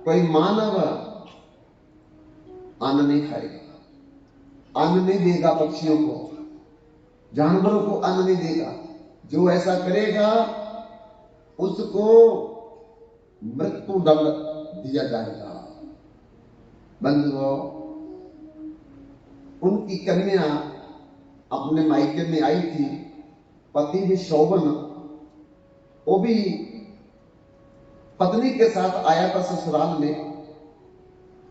कोई मानव अन्न नहीं खाएगा, अन्न नहीं देगा पक्षियों को, जानवरों को अन्न नहीं देगा। जो ऐसा करेगा उसको मृत्यु दंड दिया जाएगा। बंधुओं, उनकी कन्या अपने मायके में आई थी, पति भी शोभन, वो भी पत्नी के साथ आया था ससुराल में,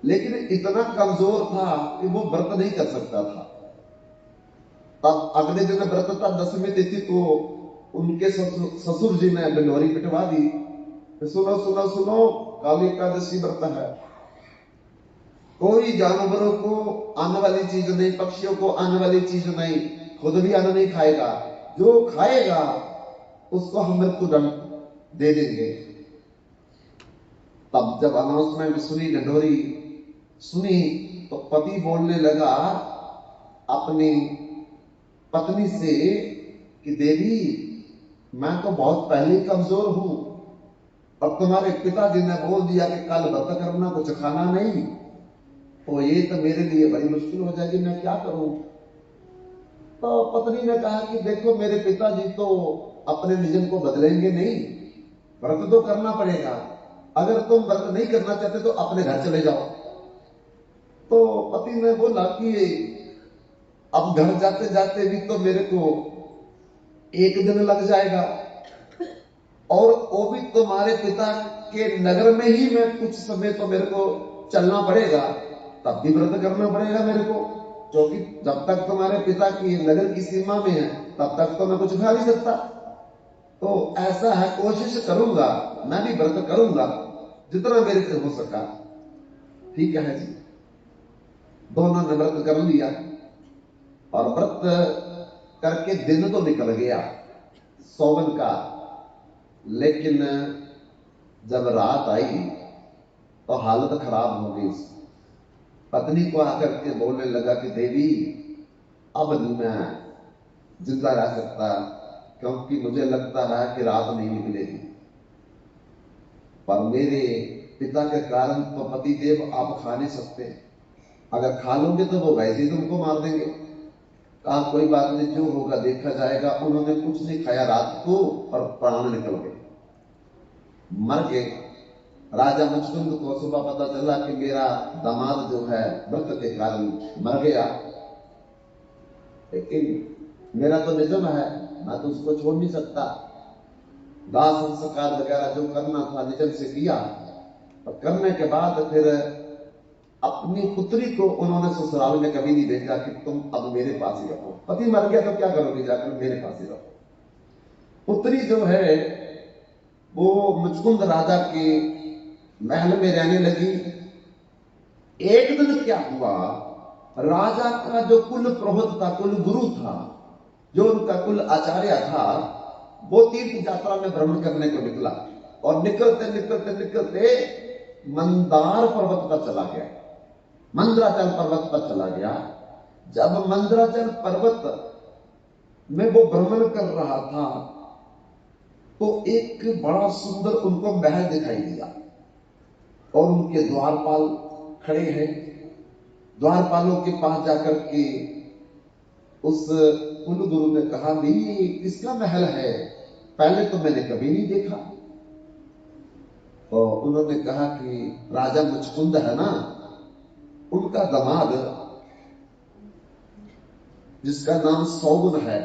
लेकिन इतना कमजोर था कि वो व्रत नहीं कर सकता था। तब अगले दिन व्रत था, 10वीं तिथि को उनके ससुर जी ने बिलोरी पिटवा दी। सुनो सुनो सुनो, काली एकादशी व्रत है, कोई जानवरों को अन्न वाली चीज नहीं, पक्षियों को अन्न वाली चीज नहीं, खुद भी अन्न नहीं खाएगा, जो खाएगा उसको हम मृत्यु दंड दे देंगे। तब जब अनाउंसमेंट सुनी, ढंढोरी सुनी, तो पति बोलने लगा अपनी पत्नी से कि देवी, मैं तो बहुत पहले कमजोर हूं, अब तुम्हारे पिताजी ने बोल दिया कि कल व्रत करना, कुछ खाना नहीं, तो ये तो मेरे लिए बड़ी मुश्किल हो जाएगी, मैं क्या करूं। तो पत्नी ने कहा कि देखो, मेरे पिताजी तो अपने नियम को बदलेंगे नहीं, व्रत तो करना पड़ेगा, अगर तुम व्रत नहीं करना चाहते तो अपने घर चले जाओ। तो पति ने बोला कि अब घर जाते जाते भी तो मेरे को 1 दिन लग जाएगा, और वो भी तुम्हारे पिता के नगर में ही मैं कुछ समय तो मेरे को चलना पड़ेगा, तब भी व्रत करना पड़ेगा मेरे को, क्योंकि जब तक तुम्हारे पिता की नगर की सीमा में है तब तक तो मैं कुछ खा नहीं सकता। तो ऐसा है, कोशिश करूंगा, मैं भी व्रत करूंगा जितना मेरे से हो सका। ठीक है जी, दोनों ने व्रत कर लिया, और व्रत करके दिन तो निकल गया सौवन का, लेकिन जब रात आई तो हालत खराब हो गई। पत्नी को आकर के बोलने लगा कि देवी, अब मैं जिंदा रह सकता, क्योंकि मुझे लगता है कि रात नहीं निकलेगी, पर मेरे पिता के कारण तो पति देव आप खा नहीं सकते, अगर खा लोगे तो वो वैसे ही तुमको मार देंगे। कहा कोई बात नहीं, जो होगा देखा जाएगा। उन्होंने कुछ नहीं खाया रात को, और प्राण निकल गए, मर गए। राजा मुचकुंद को सुबह पता चला कि मेरा दामाद जो है व्रत के कारण मर गया, लेकिन मेरा तो निजम है, मैं तो उसको छोड़ नहीं सकता। दाह संस्कार वगैरह जो करना था निजम से किया, और करने के बाद फिर अपनी पुत्री को उन्होंने ससुराल में कभी नहीं भेजा कि तुम अब मेरे पास ही रहो, पति मर गया तो क्या करोगे, जाकर मेरे पास ही रहो। पुत्री जो है वो मुचकुंद राजा के महल में रहने लगी। एक दिन क्या हुआ, राजा का जो कुल प्रमुख था, कुल गुरु था, जो उनका कुल आचार्य था, वो तीर्थ यात्रा में भ्रमण करने को निकला, और निकलते निकलते निकलते मंदार पर्वत पर चला गया, मंदराचल पर्वत पर चला गया। जब मंदराचल पर्वत में वो भ्रमण कर रहा था तो एक बड़ा सुंदर उनको महल दिखाई दिया, और उनके द्वारपाल खड़े हैं। द्वारपालों के पास जाकर के उस कुल गुरु ने कहा, ये किसका महल है, पहले तो मैंने कभी नहीं देखा। और उन्होंने कहा कि राजा मुचकुंद है ना, उनका दामाद जिसका नाम सौगुन है,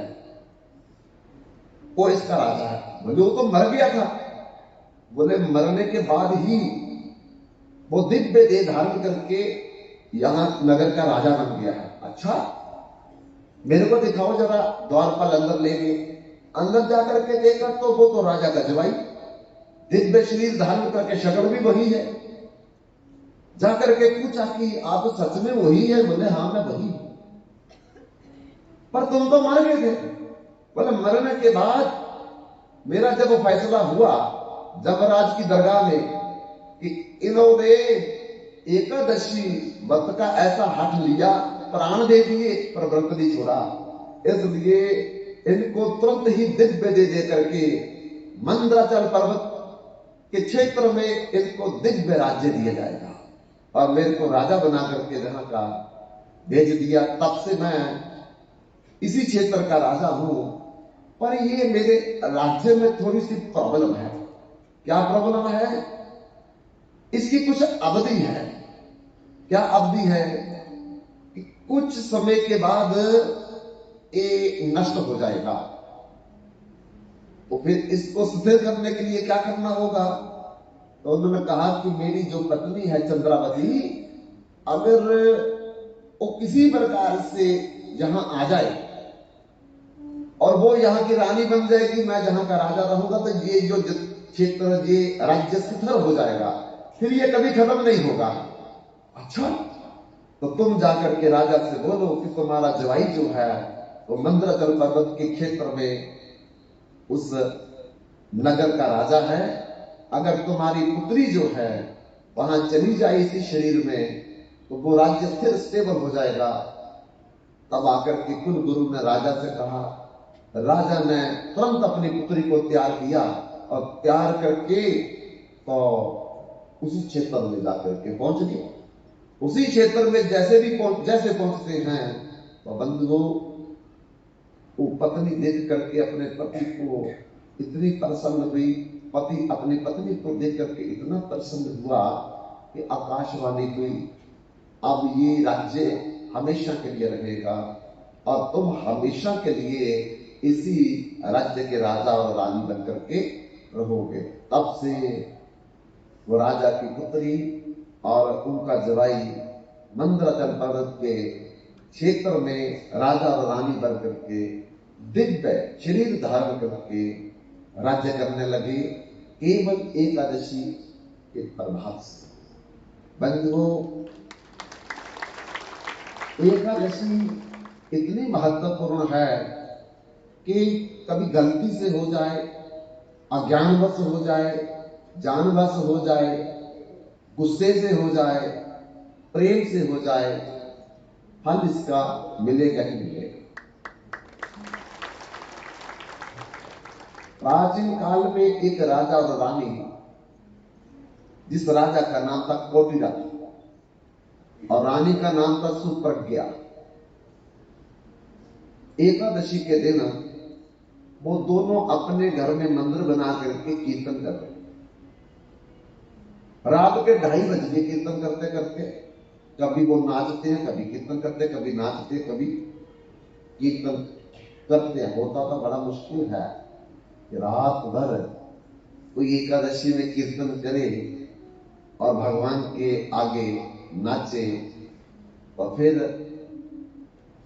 वो इसका राजा है। बोले वो तो मर गया था। बोले मरने के बाद ही वो दिव्य देह धारण करके यहां नगर का राजा बन गया है। अच्छा, मेरे को दिखाओ जरा। द्वारपाल अंदर ले गए, अंदर जाकर के देखा तो वो तो राजा का जवाई, दिव्य शरीर धारण करके, शक्ल भी वही है। जाकर के पूछा कि आप सच में वही है? बोले हाँ मैं वही हूं। पर तुम तो मर गए थे। बोले मरने के बाद मेरा जब फैसला हुआ जमराज की दरगाह में कि इन्होंने एकादशी व्रत का ऐसा हठ लिया, प्राण दे दिए पर व्रत नहीं छोड़ा, इसलिए इनको तुरंत ही दिव्य दे करके मंदराचल पर्वत कि क्षेत्र में इनको दिव्य राज्य दिया जाएगा और मेरे को राजा बना करके जहां का भेज दिया। तब से मैं इसी क्षेत्र का राजा हूं, पर ये मेरे राज्य में थोड़ी सी प्रॉब्लम है। क्या प्रॉब्लम है? इसकी कुछ अवधि है। क्या अवधि है? कि कुछ समय के बाद ये नष्ट हो जाएगा। तो फिर इसको स्थिर करने के लिए क्या करना होगा? तो उन्होंने कहा कि मेरी जो पत्नी है चंद्रावती, अगर वो किसी प्रकार से यहां आ जाए और वो यहाँ की रानी बन जाएगी, मैं जहां का राजा रहूंगा, तो ये जो क्षेत्र, ये राज्य स्थिर हो जाएगा, फिर ये कभी खत्म नहीं होगा। अच्छा, तो तुम जाकर के राजा से बोलो कि तुम्हारा जवाई जो है वो मंद्राचल पर्वत के क्षेत्र में उस नगर का राजा है। अगर तुम्हारी पुत्री जो है वहां चली जाए इसी शरीर में, तो वो राज्य स्थिर स्टेबल हो जाएगा। तब आकर के कुल गुरु ने राजा से कहा। राजा ने तुरंत अपनी पुत्री को तैयार किया और तैयार करके तो उसी क्षेत्र में जाकर के पहुंच गए। उसी क्षेत्र में जैसे पहुंचते हैं तो बंधुओं, वो पत्नी देख करके अपने पति को इतनी प्रसन्न हुई, पति अपनी पत्नी को देख करके इतना प्रसन्न हुआ कि आकाशवाणी हुई, अब ये राज्य हमेशा के लिए रहेगा और तुम हमेशा के लिए इसी राज्य के राजा और रानी बनकर के रहोगे। तब से वो राजा की पुत्री और उनका जवाई मंद्राचल पर्वत के क्षेत्र में राजा और रानी बनकर के दिव्य शरीर धारण करके राज्य करने लगे, केवल एकादशी के प्रभाव से। बंधुओं, एकादशी इतनी महत्वपूर्ण है कि कभी गलती से हो जाए, अज्ञानवश हो जाए, जानवश हो जाए, गुस्से से हो जाए, प्रेम से हो जाए, फल इसका मिलेगा ही मिलेगा। प्राचीन काल में एक राजा और रानी, जिस राजा का नाम था कोटिरा और रानी का नाम था सुप्रज्ञा, एकादशी के दिन वो दोनों अपने घर में मंदिर बना करके कीर्तन कर रहे। रात के 2:30 बज गए कीर्तन करते करते। कभी वो नाचते हैं, कभी कीर्तन करते, कभी नाचते, कभी कीर्तन करते। होता तो बड़ा मुश्किल है कि रात भर कोई एकादशी में कीर्तन करे और भगवान के आगे नाचे। और फिर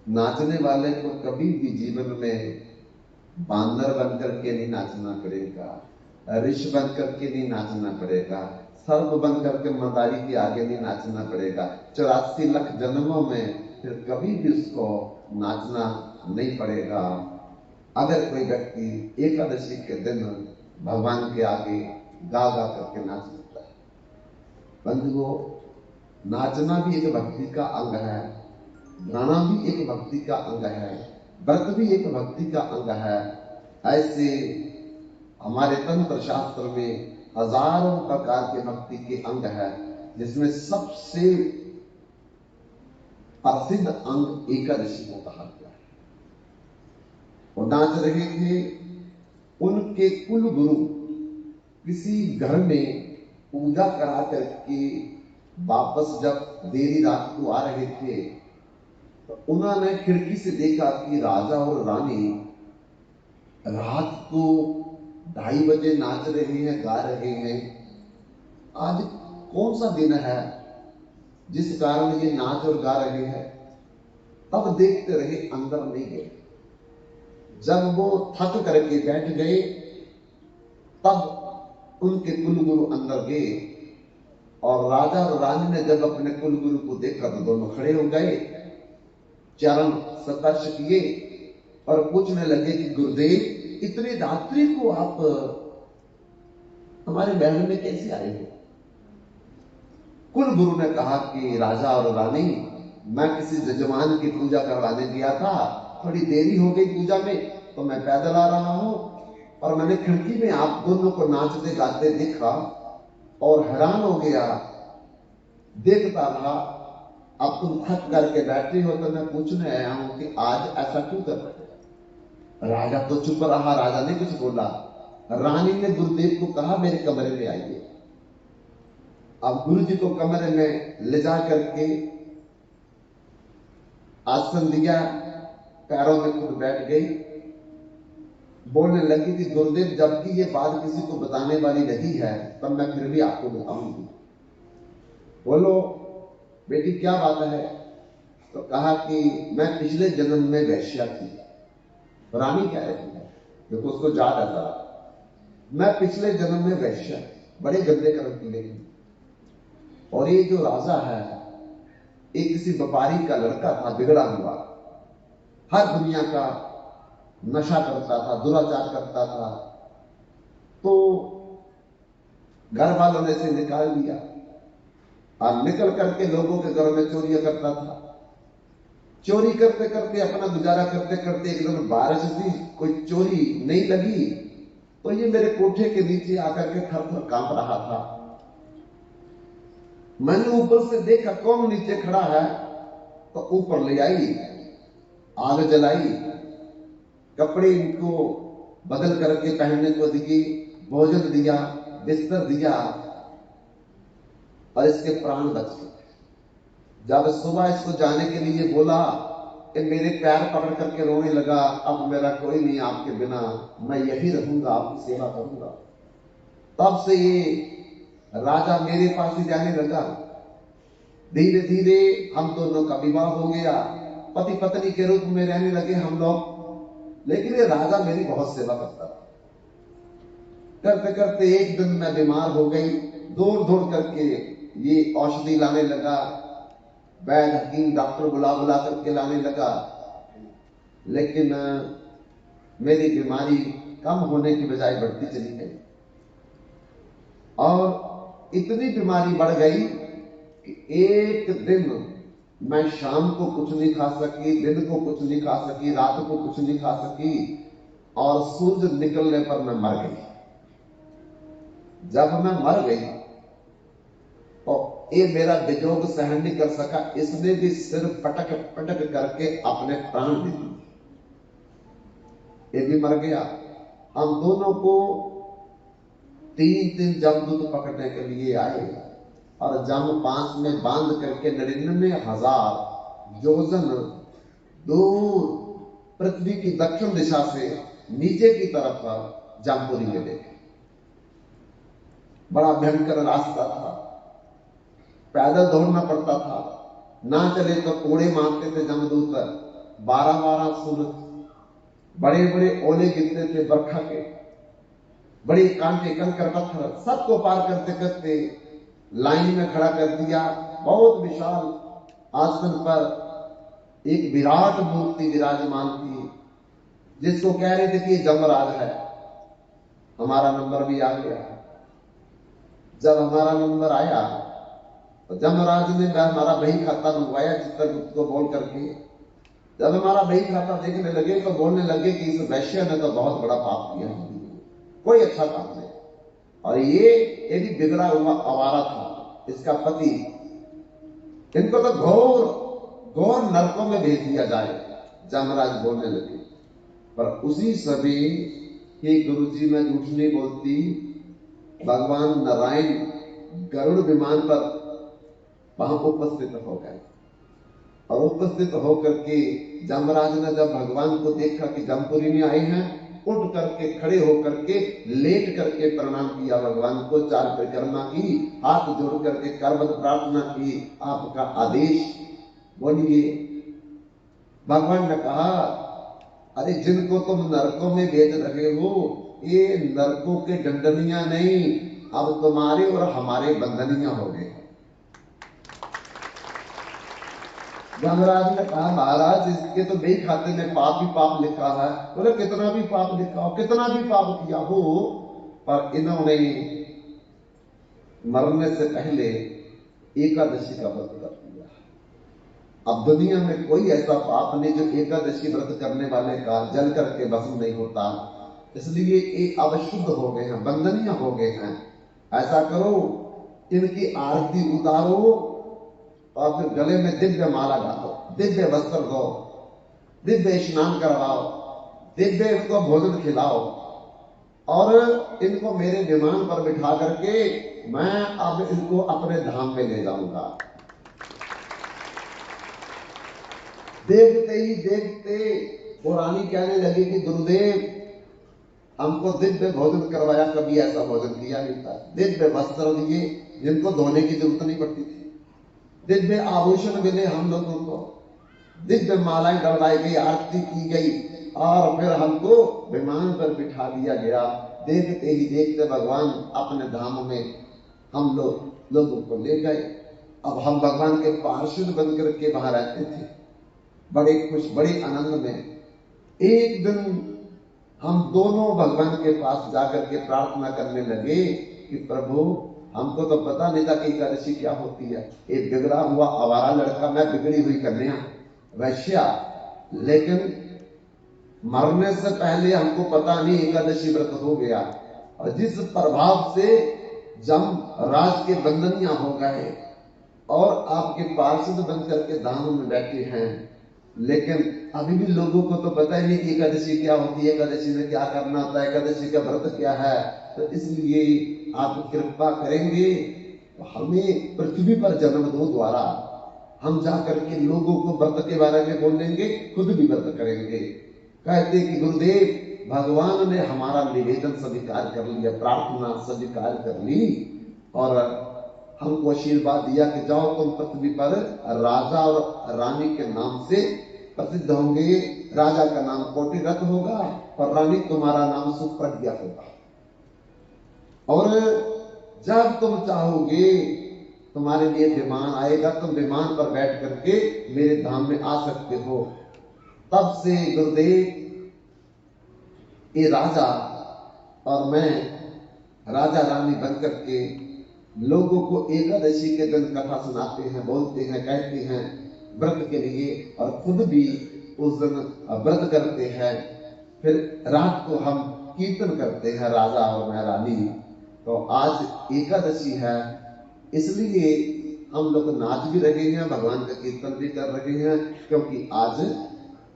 नाचने वाले को कभी भी जीवन में बांदर बनकर के नहीं नाचना पड़ेगा, ऋषि बनकर के नहीं नाचना पड़ेगा, सर्प बनकर के मदारी के आगे नहीं नाचना पड़ेगा। 84 लाख जन्मों में फिर कभी भी उसको नाचना नहीं पड़ेगा। अगर कोई व्यक्ति एकादशी के दिन भगवान के आगे गा गा करके नाच सकता है। बंधुओं, नाचना भी एक भक्ति का अंग है, गाना भी एक भक्ति का अंग है, व्रत भी एक भक्ति का अंग है। ऐसे हमारे तंत्र शास्त्र में हजारों प्रकार के भक्ति के अंग है, जिसमें सबसे प्रसिद्ध अंग एकादशी को कहा गया है। वो नाच रहे थे। उनके कुल गुरु किसी घर में पूजा करा करके वापस जब देरी रात को आ रहे थे, तो उन्होंने खिड़की से देखा कि राजा और रानी रात को 2:30 बजे नाच रहे हैं, गा रहे हैं। आज कौन सा दिन है जिस कारण ये नाच और गा रहे हैं? तब देखते रहे, अंदर नहीं गए। जब वो थक करके बैठ गए, तब उनके कुलगुरु अंदर गए और राजा और रानी ने जब अपने कुलगुरु को देखा तो दोनों खड़े हो गए, चरण स्पर्श किए और पूछने लगे कि गुरुदेव, इतनी रात्रि को आप हमारे महल में कैसे आए हो? कुल गुरु ने कहा कि राजा और रानी, मैं किसी जजमान की पूजा करवाने गया था, थोड़ी देरी हो गई पूजा में, तो मैं पैदल आ रहा हूं, और मैंने खिड़की में आप दोनों को नाचते गाते देखा और हैरान हो गया। देखता रहा, अब तुम थक करके बैठे हो तो मैं पूछने आया हूं कि आज ऐसा क्यों कर रहे हो। राजा तो चुप रहा, राजा ने कुछ बोला। रानी ने गुरुदेव को कहा मेरे कमरे में आइए। अब गुरु जी को कमरे में ले जा करके आसन दिया, पैरों में खुद बैठ गई, बोलने लगी कि गुरुदेव जबकि ये बात किसी को बताने वाली नहीं है तब मैं फिर भी आपको बताऊंगी। बोलो बेटी क्या बात है। तो कहा कि मैं पिछले जन्म में वैश्या थी। रानी कह रही है, देखो उसको याद आता, मैं पिछले जन्म में वैश्या, बड़े गंदे कर्म की लेकिन। और ये जो राजा है एक किसी व्यापारी का लड़का था, बिगड़ा हुआ, हर दुनिया का नशा करता था, दुराचार करता था। तो घर वालों ने इसे निकाल दिया और निकल करके लोगों के घर में चोरियां करता था। चोरी करते करते अपना गुजारा करते करते एक दिन बारिश हुई, कोई चोरी नहीं लगी तो ये मेरे कोठे के नीचे आकर के थर थर कांप रहा था। मैंने ऊपर से देखा कौन नीचे खड़ा है, तो ऊपर ले आई, आग जलाई, कपड़े इनको बदल करके पहनने को दिए, भोजन दिया, बिस्तर दिया और इसके प्राण बच गए। जब सुबह इसको जाने के लिए बोला कि मेरे पैर पकड़ करके रोने लगा, अब मेरा कोई नहीं आपके बिना, मैं यही रहूंगा, आपकी सेवा करूंगा। तब से ये राजा मेरे पास ही जाने लगा। धीरे धीरे हम दोनों का विवाह हो गया, पति पत्नी के रूप में रहने लगे हम लोग। लेकिन ये राजा मेरी बहुत सेवा करता था। करते करते एक दिन मैं बीमार हो गई, दौड़ दौड़ करके ये औषधि लाने लगा, वैद्य हकीम डॉक्टर बुला बुला करके लाने लगा, लेकिन मेरी बीमारी कम होने की बजाय बढ़ती चली गई। और इतनी बीमारी बढ़ गई कि एक दिन मैं शाम को कुछ नहीं खा सकी, दिन को कुछ नहीं खा सकी, रात को कुछ नहीं खा सकी और सूरज निकलने पर मैं मर गई। जब मैं मर गई तो ये मेरा वियोग सहन नहीं कर सका, इसने भी सिर पटक पटक करके अपने प्राण दे दिए। ये भी मर गया। हम दोनों को 3 दिन जमदूत पकड़ने के लिए आए और जम 5 में बांध करके 99,000 योजन दूर पृथ्वी की दक्षिण दिशा से नीचे की तरफ जमपुरी में ले। बड़ा भयंकर रास्ता था, पैदल दौड़ना पड़ता था, ना चले तो कोड़े मारते थे जमदूत। 12-12 सूरज, बड़े बड़े ओले गिरते थे बरखा के, बड़े कांटे कंकर पत्थर, सबको पार करते करते लाइन में खड़ा कर दिया। बहुत विशाल आसन पर एक विराट मूर्ति विराजमान थी, जिसको कह रहे थे कि जमराज है। हमारा नंबर भी आ गया। जब हमारा नंबर आया तो जमराज ने हमारा बही खाता मंगवाया चित्रगुप्त को बोल करके। जब हमारा बही खाता देखने लगे तो बोलने लगे कि इस वैश्य ने तो बहुत बड़ा पाप किया, कोई अच्छा काम नहीं। और ये भी बिगड़ा हुआ आवारा था, इसका पति, इनको तो घोर घोर नरकों में भेज दिया जाए, जमराज बोलने लगे। पर उसी समय हे गुरुजी मैं झूठ नहीं बोलती, भगवान नारायण गरुड़ विमान पर वहां उपस्थित हो गए और उपस्थित होकर के जमराज ने जब भगवान को देखा कि जमपुरी में आए हैं, उठ करके खड़े होकर के लेट करके प्रणाम किया भगवान को, 4 परिक्रमा की, हाथ जोड़ करके करबद्ध प्रार्थना की, आपका आदेश बोलिए। भगवान ने कहा अरे जिनको तुम नरकों में भेज रहे हो ये नरकों के दंडनियां नहीं, अब तुम्हारे और हमारे बंधनियां हो गए। जमराज ने कहा महाराज इसके तो मेरे खाते में पाप ही पाप लिखा है। बोले कितना भी पाप लिखा हो, कितना भी पाप किया हो, पर इन्होंने मरने से पहले एकादशी का व्रत कर दिया। अब दुनिया में कोई ऐसा पाप नहीं जो एकादशी व्रत करने वाले का जल करके भस्म नहीं होता। इसलिए ये अब शुद्ध हो गए हैं, बंधनीय हो गए हैं। ऐसा करो, इनकी आरती उतारो और फिर गले में दिव्य माला डालो, दिव्य वस्त्र दो, दिव्य स्नान करवाओ, दिव्य इनको भोजन खिलाओ और इनको मेरे विमान पर बिठा करके मैं अब इनको अपने धाम में ले जाऊंगा। देखते ही देखते वो रानी कहने लगी कि गुरुदेव, हमको दिव्य भोजन करवाया, कभी ऐसा भोजन किया नहीं था। दिव्य वस्त्र दिए जिनको धोने की जरूरत नहीं पड़ती थी, दिव्य आभूषण मिले हम लोगों को, दिव्य मालाएं डलवाई गई, आरती की गई और फिर हमको विमान पर बिठा दिया गया। देखते ही देखते भगवान अपने धाम में हम लोगों को ले गए। अब हम भगवान के पार्षद बनकर के वहां रहते थे, बड़े खुश, बड़े आनंद में। एक दिन हम दोनों भगवान के पास जाकर के प्रार्थना करने लगे कि प्रभु, हमको तो पता नहीं था कि एकादशी क्या होती है। एक बिगड़ा हुआ आवारा लड़का, मैं बिगड़ी हुई कन्या वैश्या, लेकिन मरने से पहले हमको पता नहीं एकादशी व्रत हो गया। और जिस प्रभाव से जम राज के बंधनिया हो गए और आपके पार्षद बनकर के धाम में बैठे हैं, लेकिन अभी भी लोगों को तो पता ही नहीं कि एकादशी क्या होती है, एकादशी में क्या करना होता है, एकादशी का व्रत क्या है। तो इसलिए आप कृपा करेंगे तो हमें पृथ्वी पर जन्म दो द्वारा, हम जाकर के लोगों को व्रत के बारे में बोलेंगे, खुद भी व्रत करेंगे। कहते कि गुरुदेव, भगवान ने हमारा निवेदन स्वीकार कर लिया, प्रार्थना स्वीकार कर ली और हमको आशीर्वाद दिया कि जाओ तुम पृथ्वी पर राजा और रानी के नाम से प्रसिद्ध होंगे। राजा का नाम कोटिरथ होगा और रानी तुम्हारा नाम सुप्रज्ञा होगा। और जब तुम चाहोगे तुम्हारे लिए विमान आएगा, तुम विमान पर बैठ करके मेरे धाम में आ सकते हो। तब से गुरुदेव, ये राजा और मैं राजा रानी बनकर के लोगों को एकादशी के दिन कथा सुनाते हैं, बोलते हैं, कहते हैं व्रत के लिए, और खुद भी उस दिन व्रत करते हैं। फिर रात को हम कीर्तन करते हैं, राजा और मैं रानी। तो आज एकादशी है, इसलिए हम लोग नाच भी रहे हैं, भगवान का कीर्तन भी कर रहे हैं, क्योंकि आज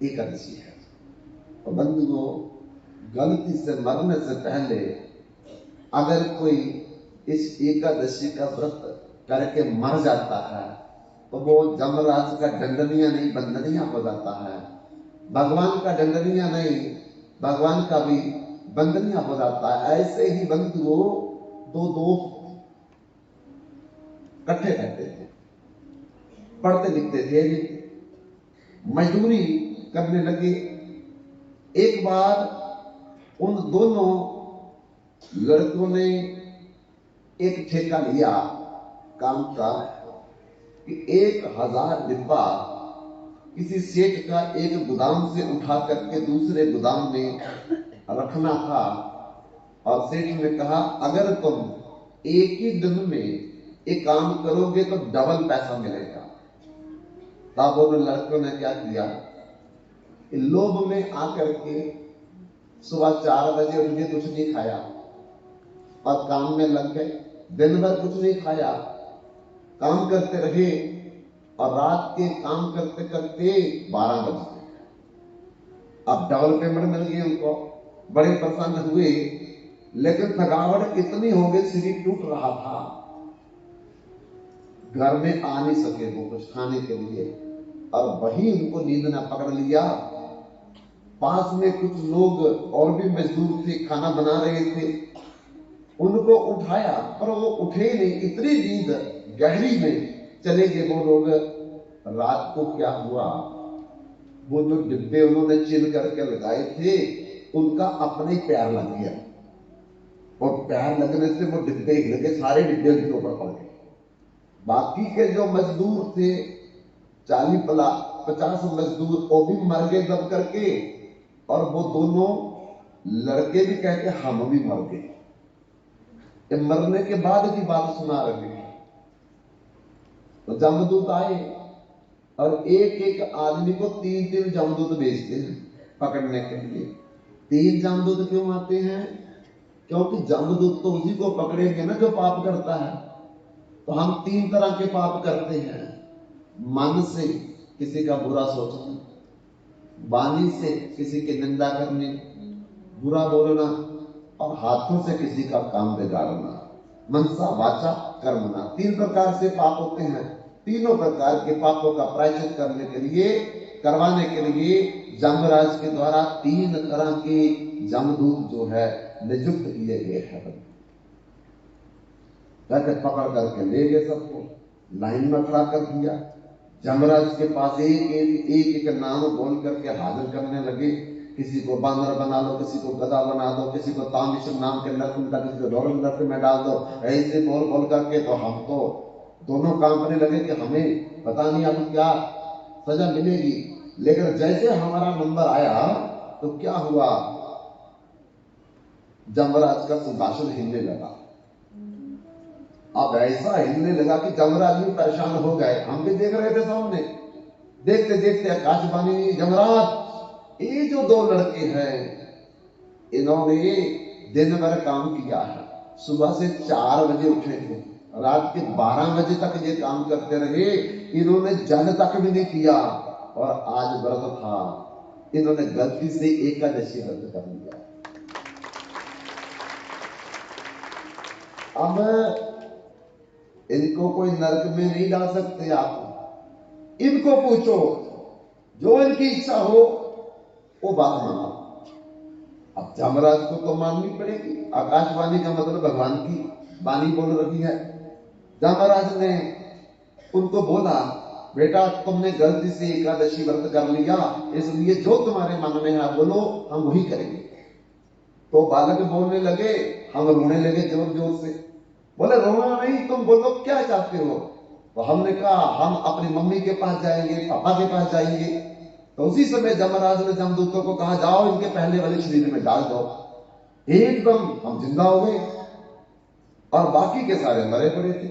एकादशी है। तो बंधुओं, गलती से मरने से पहले अगर कोई इस एकादशी का व्रत करके मर जाता है तो वो जमराज का दंडनीय नहीं, बंधनीय हो जाता है। भगवान का दंडनीय नहीं, भगवान का भी बंधनीय हो जाता है। ऐसे ही बंधुओं, दो दोस्त इकट्ठे रहते थे, पढ़ते लिखते थे, मजदूरी करने लगे। एक बार उन दोनों लड़कों ने एक ठेका लिया काम का कि 1000 डिब्बा किसी सेठ का एक गोदाम से उठा करके दूसरे गोदाम में रखना था। और सेठ ने कहा, अगर तुम एक ही दिन में एक काम करोगे तो डबल पैसा मिलेगा। तब उन लड़कों ने क्या किया, लोभ में आकर के सुबह 4 बजे उठ के कुछ नहीं खाया और काम में लग गए। दिन भर कुछ नहीं खाया, काम करते रहे और रात के काम करते करते 12 बज गए। अब डबल पेमेंट मिल गई उनको, बड़े प्रसन्न हुए, लेकिन थकावट इतनी हो गई, शरीर टूट रहा था, घर में आ नहीं सके वो कुछ खाने के लिए। और वही उनको नींद ने पकड़ लिया। पास में कुछ लोग और भी मजदूर थे, खाना बना रहे थे, उनको उठाया पर वो उठे नहीं, इतनी नींद गहरी में चले गए वो लोग। रात को क्या हुआ, वो जो डिब्बे उन्होंने चिल करके लगाए थे, उनका अपने ही पैर लग गया और पैर लगने से वो डिब्बे हिल गए, सारे डिब्बे उनके ऊपर पड़ गए। बाकी के जो मजदूर थे 40-50 मजदूर, वो भी मर गए दब करके। और वो दोनों लड़के भी कहते हम भी मर गए। मरने के बाद की बात सुना रहे हैं। तो जमदूत आए और एक एक आदमी को 3-3 जमदूत भेजते हैं पकड़ने के लिए। तीन जमदूत क्यों आते हैं? क्योंकि जमदूत तो उसी को पकड़ेंगे ना जो पाप करता है। तो हम तीन तरह के पाप करते हैं। मन से किसी का बुरा सोचना, वाणी से किसी की निंदा करनी, बुरा बोलना, और हाथों से किसी का काम बिगाड़ना। मनसा वाचा कर्मणा, तीन प्रकार से पाप होते हैं। तीनों प्रकार के पापों का प्रायश्चित करने के लिए, करवाने के लिए जमराज के द्वारा तीन तरह के जमदूत जो है नियुक्त किए गए हैं। जाके पकड़ करके ले गए सबको, लाइन में खड़ा कर दिया। जमराज के पास एक नाम बोल करके हाजिर करने लगे। किसी को बांदर बना लो, किसी को गधा बना दो, किसी को तामिश नाम के नर्क में, किसी को गौरव नर्क में डाल दो। ऐसे बोल बोल करके तो हम तो दोनों कांपने लगे कि हमें पता नहीं अब क्या सजा मिलेगी। लेकिन जैसे हमारा नंबर आया तो क्या हुआ, जमराज का सिंहासन हिलने लगा। अब ऐसा हिलने लगा कि जमराज भी परेशान हो गए। हम भी देख रहे थे सामने। देखते देखते आकाशवाणी, जमराज ये जो दो लड़के हैं इन्होंने दिन भर काम किया है। सुबह से 4 बजे उठे थे, रात के 12 बजे तक ये काम करते रहे। इन्होंने जल तक भी नहीं किया, और आज व्रत था, इन्होंने गलती से एकादशी व्रत कर लिया। अब इनको कोई नरक में नहीं डाल सकते आप। इनको पूछो, जो इनकी इच्छा हो वो बात मानो। अब जमराज को तो माननी पड़ेगी। आकाशवाणी का मतलब भगवान की वाणी बोल रही है। जमराज ने उनको बोला, बेटा तुमने गलती से एकादशी व्रत कर लिया, इसलिए जो तुम्हारे मन में है बोलो, हम वही करेंगे। तो बालक बोलने लगे, हम रोने लगे जोर जोर से। बोले रोना नहीं, तुम बोलो क्या चाहते हो। तो हमने कहा हम अपनी मम्मी के पास जाएंगे, पापा के पास जाएंगे। तो उसी समय जमराज ने जमदूतों को कहा, जाओ इनके पहले वाले शरीर में डाल दो। एकदम हम जिंदा हो गए, और बाकी के सारे मरे पड़े थे।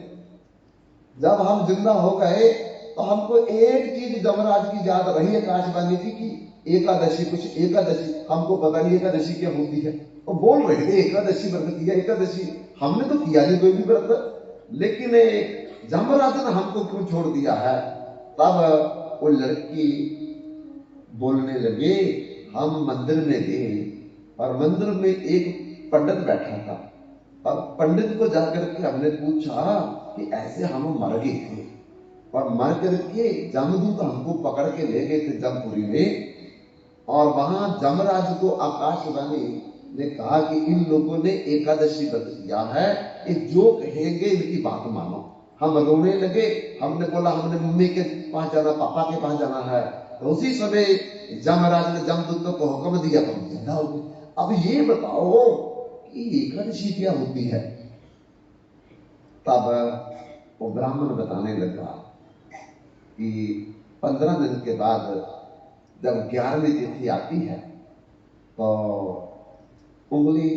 जब हम जिंदा हो गए तो हमको एक चीज जमराज की याद रही आकाशवाणी की कि एकादशी, कुछ एकादशी, हमको पता नहीं एकादशी क्या होती है। तो बोल रहे थे एकादशी व्रत किया, एकादशी। हमने तो किया नहीं कोई भी व्रत, लेकिन जमराज ने हमको क्यों छोड़ दिया है। तब वो लड़की बोलने लगे, हम मंदिर में गए और मंदिर में एक पंडित बैठा था, और पंडित को जाकर के हमने पूछा कि ऐसे हम मर गए थे, और मर करके जमदूत हमको पकड़ के ले गए थे जमपुरी में। और वहां जमराज को आकाशवाणी ने कहा कि इन लोगों ने एकादशी व्रत किया है, ये जो कहेंगे इनकी बात मानो। हम रोने लगे, हमने बोला हमने मम्मी के पास जाना, पापा के पास जाना है। तो उसी समय जमराज ने जमदूतों को हुक्म दिया, तुम जिंदा हो गए। अब ये बताओ कि एकादशी क्या होती है। तब वो ब्राह्मण बताने लगा कि 15 दिन के बाद जब 11वीं तिथि आती है तो उंगली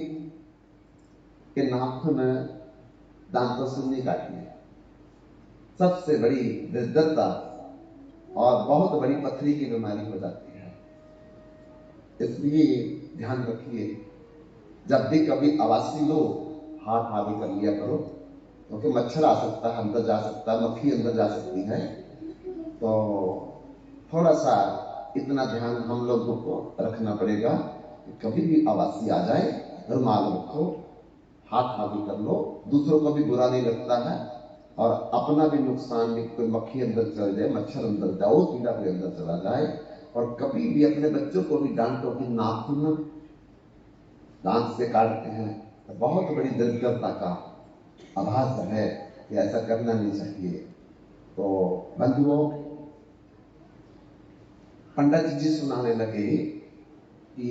के नाखून दांतों से नहीं काटने। सबसे बड़ी दृढ़ता और बहुत बड़ी पथरी की बीमारी हो जाती है। इसलिए ध्यान रखिए, जब भी कभी आवासी लो, हाथ आगे कर लिया करो, क्योंकि मच्छर आ सकता है, अंदर जा सकता है, मक्खी अंदर जा सकती है। तो थोड़ा सा इतना ध्यान हम लोगों को रखना पड़ेगा कि कभी भी आवासी आ जाए, रुमाल रखो, हाथ आगे कर लो। दूसरों को भी बुरा नहीं लगता है, और अपना भी नुकसान नहीं, कोई मक्खी अंदर चल जाए, मच्छर अंदर जाओ, कीड़ा कोई अंदर चला जाए। और कभी भी अपने बच्चों को भी डांटो कि नाखून दांत से काटते हैं, तो बहुत बड़ी दरिद्रता का आभास है कि ऐसा करना नहीं चाहिए। तो बंधुओं, पंडित जी सुनाने लगे कि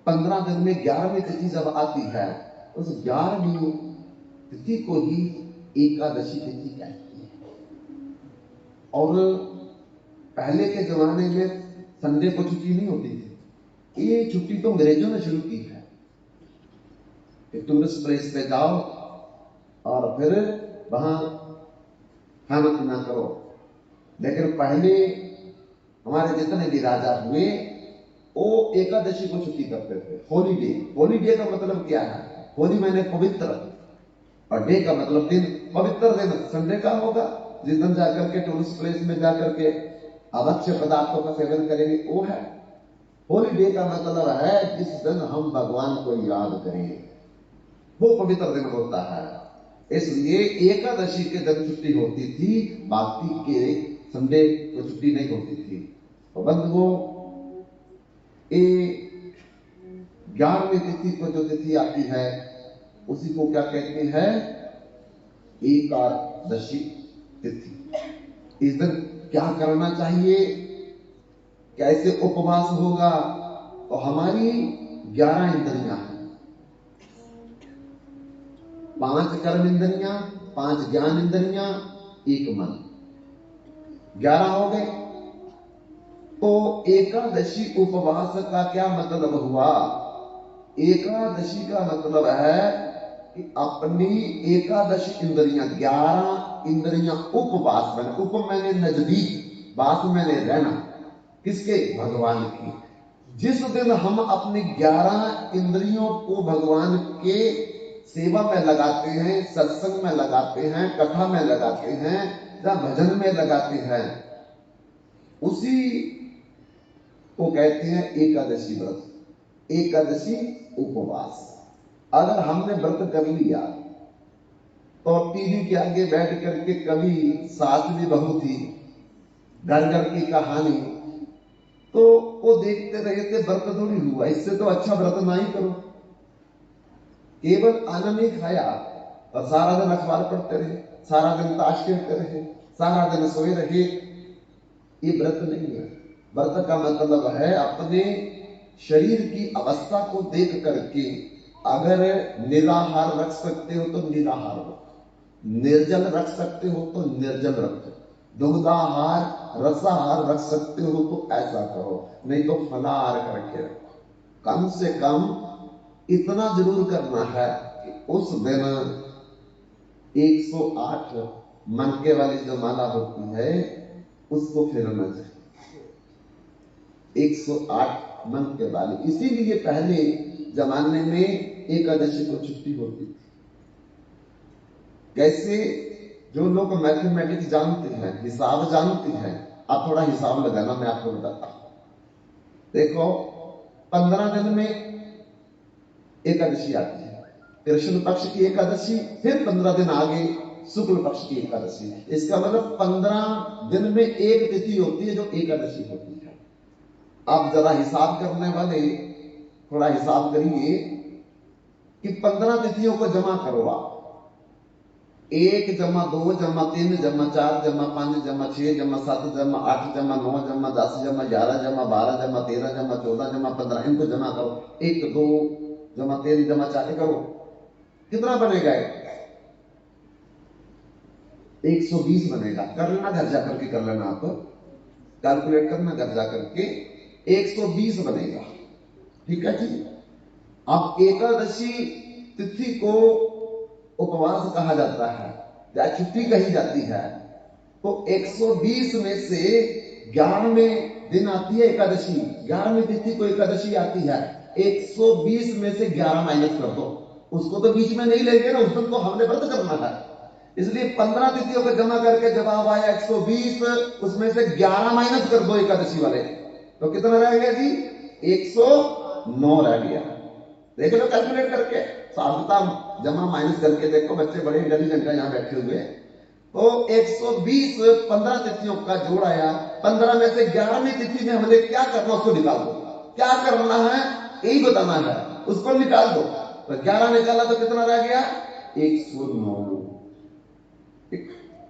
15 दिन में 11वीं तिथि जब आती है, उस 11वीं तिथि को ही एकादशी तिथि कहती है। और पहले के जमाने में संडे को छुट्टी नहीं होती थी। ये छुट्टी तो अंग्रेजों ने शुरू की है कि टूरिस्ट प्लेस पे जाओ और फिर वहां खाना पीना करो। लेकिन पहले हमारे जितने भी राजा हुए वो एकादशी को छुट्टी करते थे। होली डे का मतलब क्या है? होली मैंने पवित्र, और डे का मतलब दिन। पवित्र दिन संडे का होगा, जिस दिन जाकर के टूरिस्ट प्लेस में जाकर के अभक्ष्य पदार्थों का सेवन करेंगे, वो है होली डे का मतलब है जिस दिन हम भगवान को याद करेंगे, वो पवित्र दिन होता है। इसलिए एकादशी के दिन छुट्टी होती थी, बाकी के संडे को छुट्टी नहीं होती थी। तो बंधुओं, ये 11वीं तिथि को जो तिथि आती है उसी को क्या कहते हैं? एकादशी तिथि। इस दिन क्या करना चाहिए, कैसे उपवास होगा? तो हमारी 11 इंद्रियां हैं, 5 कर्म इंद्रियां, 5 ज्ञान इंद्रियां, 1 मन, 11 हो गए। तो एकादशी उपवास का क्या मतलब हुआ? एकादशी का मतलब है कि अपनी एकादश इंद्रियां, 11 इंद्रियां उपवास में, उप मैंने नजदीक, वास मैंने रहना, किसके? भगवान की। जिस दिन हम अपनी 11 इंद्रियों को भगवान के सेवा में लगाते हैं, सत्संग में लगाते हैं, कथा में लगाते हैं या भजन में लगाते हैं, उसी को कहते हैं एकादशी व्रत, एकादशी उपवास। अगर हमने व्रत कर लिया तो टीवी के आगे बैठ करके कभी सास भी बहू थी, घर घर की कहानी, तो वो देखते रहे थे, व्रत थोड़ी हुआ। इससे तो अच्छा व्रत ना ही करो। केवल अन्न नहीं खाया और सारा दिन अखबार पढ़ते रहे, सारा दिन ताश खेलते रहे, सारा दिन सोए रहे, ये व्रत नहीं है। व्रत का मतलब है अपने शरीर की अवस्था को देख करके, अगर निराहार रख सकते हो तो निराहार रखो, निर्जल रख सकते हो तो निर्जल रखो, दुग्धाहार रसाहार रख सकते हो तो ऐसा करो, नहीं तो फलाहार करके रखो। कम से कम इतना जरूर करना है कि उस दिन 108 मनके वाली जो माला होती है उसको फेरना चाहिए, 108 मनके वाली। इसीलिए पहले जमाने में एकादशी को छुट्टी होती थी। कैसे? जो लोग मैथमेटिक्स जानते हैं, हिसाब जानते हैं, आप थोड़ा हिसाब लगाना, मैं आपको बताता हूं। देखो, 15 दिन में एकादशी आती है, कृष्ण पक्ष की एकादशी, फिर 15 दिन आगे शुक्ल पक्ष की एकादशी। इसका मतलब 15 दिन में एक तिथि होती है जो एकादशी होती है। आप जरा हिसाब करने वाले थोड़ा हिसाब करिए कि 15 तिथियों को जमा करो आप। 1 जमा 2 जमा 3 जमा 4 जमा 5 जमा 6 जमा 7 जमा 8 जमा 9 जमा 10 जमा 11 जमा 12 जमा 13 जमा 14 जमा 15, इनको जमा करो। 1 2 जमा 3 जमा 4 करो, कितना बनेगा? 120 बनेगा। कर लेना, घर जाकर के कर लेना, आप कैलकुलेट करना घर जाकर के, 120 बनेगा। ठीक है जी। अब एकादशी तिथि को उपवास कहा जाता है या छुट्टी कही जाती है। तो 120 में से 11वें दिन आती है एकादशी, 11वीं तिथि को एकादशी आती है। 120 में से 11 माइनस कर दो, उसको तो बीच में नहीं लेंगे ना, उस दिन तो हमने व्रत करना है। इसलिए 15 तिथियों को जमा करके जवाब आया 120, उसमें से 11 माइनस कर दो एकादशी वाले, तो कितना रह गया जी? 109 रह गया। देख लो कैलकुलेट करके, साधुता जमा माइनस करके देखो, बच्चे बड़े इंटेलिजेंट है यहां बैठे हुए। तो 120 15 तिथियों का जोड़ आया। 15 में से 11वीं तिथि में हमने क्या करना, उसको निकाल दो। क्या करना है यही बताना है, उसको निकाल दो। तो 11 निकाला तो कितना रह गया? 109।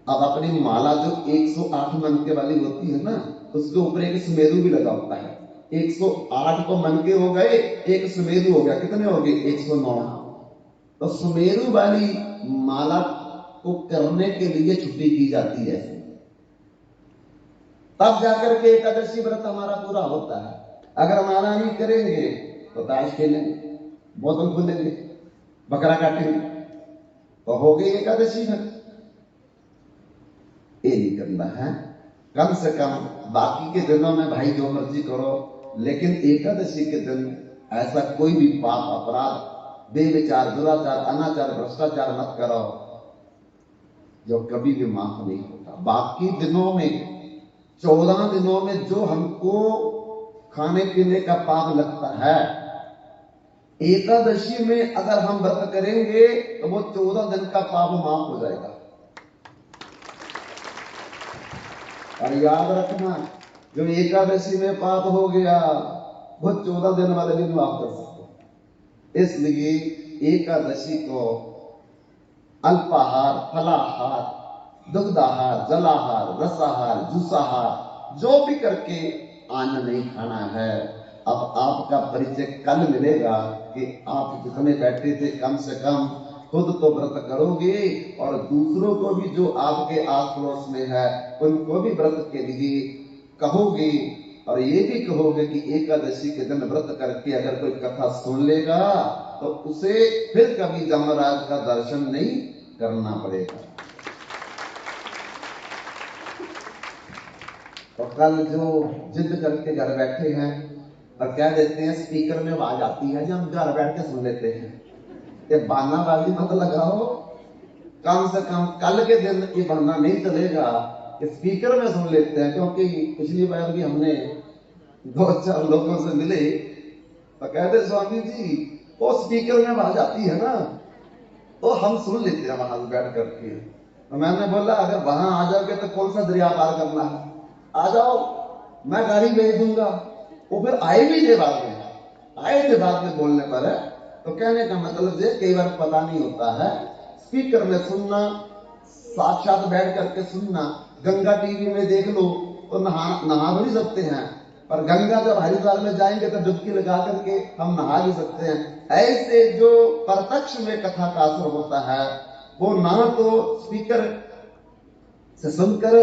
अब अपनी माला जो 108 मनके वाली होती है ना, उसके ऊपर एक सुमेरु भी लगा होता है। 108 तो मनके हो गए, एक सुमेरु हो गया, कितने हो गए? 109। तो सुमेरु वाली माला को करने के लिए छुट्टी की जाती है, तब जाकर के एकादशी व्रत हमारा पूरा होता है। अगर हमारा नहीं करेंगे तो ताश खेलेंगे, बोतल खोलेंगे, बकरा काटेंगे, तो हो गई एकादशी व्रत। ये नहीं करना है। कम से कम बाकी के दिनों में भाई जो मर्जी करो, लेकिन एकादशी के दिन ऐसा कोई भी पाप अपराध, बेविचार, दुराचार, अनाचार, भ्रष्टाचार मत करो जो कभी भी माफ नहीं होता। बाकी दिनों में 14 दिनों में जो हमको खाने पीने का पाप लगता है, एकादशी में अगर हम व्रत करेंगे तो वो 14 दिन का पाप माफ हो जाएगा। और याद रखना, जो एकादशी में पाप हो गया वो 14 दिन वाले दिन माफ कर सकते। इसलिए एकादशी को अल्पाहार, फलाहार, दुग्धाहार, जलाहार, रसाहार, जूसाहार जो भी करके अन्न नहीं खाना है। अब आपका परिचय कल मिलेगा कि आप जितने बैठे थे कम से कम खुद तो व्रत करोगे और दूसरों को भी जो आपके आस पड़ोस में है उनको भी व्रत के लिए कहोगे। और ये भी कहोगे कि एकादशी के दिन व्रत करके अगर कोई कथा सुन लेगा तो उसे फिर कभी यमराज का दर्शन नहीं करना पड़ेगा। तो कल जो जिद करके घर बैठे हैं और कह देते हैं स्पीकर में आवाज आती है जो हम घर बैठ के सुन लेते हैं, ये बहानाबाजी मत लगाओ। कम से कम कल के दिन ये बहाना नहीं चलेगा कि स्पीकर में सुन लेते हैं। क्योंकि पिछली बार भी हमने 2-4 लोगों से मिले तो कहते स्वामी जी वो स्पीकर में आवाज आती है ना तो हम सुन लेते हैं वहां बैठ करके। तो मैंने बोला अगर वहां आ जाओगे तो कौन सा दरिया पार करना है, आ जाओ, मैं गाड़ी भेज दूंगा। वो फिर आए भी थे बाद में, आए थे बाद में बोलने पर है। तो कहने का मतलब ये कई बार पता नहीं होता है, स्पीकर में सुनना, साक्षात बैठ करके सुनना। गंगा टीवी में देख लो तो नहा भी सकते हैं, पर गंगा जब हरिद्वार में जाएंगे तो डुबकी लगा करके हम नहा भी सकते हैं। ऐसे जो प्रत्यक्ष में कथा का असर होता है वो ना तो स्पीकर से सुनकर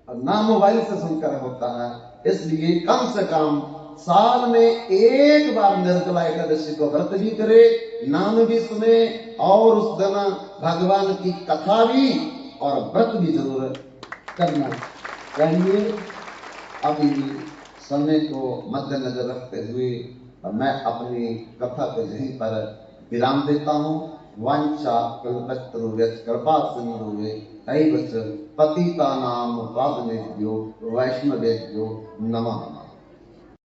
और ना मोबाइल से सुनकर होता है। इसलिए कम से कम साल में एक बार निर्जला एकादशी को व्रत भी करे, नाम भी सुने और उस दिन भगवान की कथा भी और व्रत भी जरूर करना चाहिए। अभी समय को मद्देनजर रखते हुए मैं अपनी कथा को यहीं पर विराम देता हूँ। वांछा कल्पतरुभ्यश्च कृपा सिन्धुभ्यो एव च पतितानां पावनेभ्यो वैष्णवेभ्यो नमः।